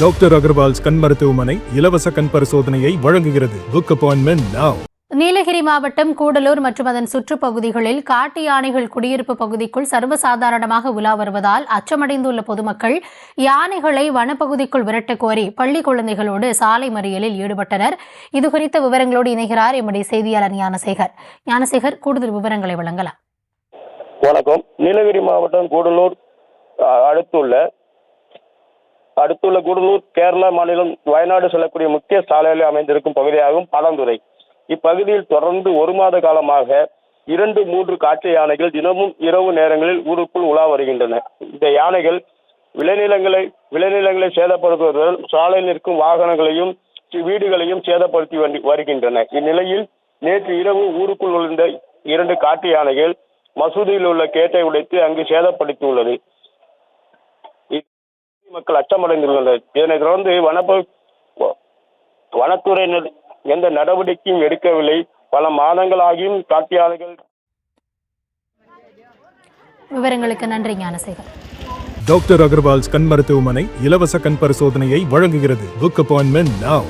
Doctor Agarwal's கண் மருத்துவமனை இலவச கண் பரிசோதனையை வழங்குகிறது. Book appointment now. நீலகிரி மாவட்டம் கூடலூர் மற்றும் அதன் சுற்றுப்பகுதிகளில் காட்டு யானைகள் குடியிருப்பு பகுதிக்குள் சர்வசாதாரணமாக உலா வருவதால் அச்சமடைந்துள்ள பொதுமக்கள் யானைகளை வனப்பகுதிக்குள் விரட்டக் கோரி பள்ளி குழந்தைகளோடு சாலை மறியலில் ஈடுபட்டனர். இதுகுறித்த விவரங்களோடு இணைகிறார் எம்முடைய செய்தியாளர் ஞானசேகர். ஞானசேகர், கூடுதல் விவரங்களை வழங்கலாம். வணக்கம். நீலகிரி மாவட்டம் கூடலூர் அடுத்துள்ள கூடலூர் கேரளா மாநிலம் வயநாடு செல்லக்கூடிய முக்கிய சாலையில் அமைந்திருக்கும் பகுதியாகும் பழந்துறை. இப்பகுதியில் தொடர்ந்து ஒரு மாத காலமாக 2-3 காட்டு யானைகள் தினமும் இரவு நேரங்களில் ஊருக்குள் உலா வருகின்றன. இந்த யானைகள் விளைநிலங்களை சேதப்படுத்துவதுடன் சாலையில் நிற்கும் வாகனங்களையும் வீடுகளையும் சேதப்படுத்தி வருகின்றன. இந்நிலையில் நேற்று இரவு ஊருக்குள் நுழைந்த 2 காட்டு யானைகள் மசூதியில் உள்ள கேட்டை உடைத்து அங்கு சேதப்படுத்தியுள்ளது. மக்கள் அச்சமடைந்துள்ளனர். இதனைத் தொடர்ந்து வனத்துறையினர் எந்த நடவடிக்கையும் எடுக்கவில்லை. பல மாதங்களாகியும் காட்டு யானைகள். விவரங்களுக்கு நன்றி ஞானசேகர். டாக்டர் அகர்வால்ஸ் கண் மருத்துவமனை இலவச கண் பரிசோதனையை வழங்குகிறது. Book appointment now.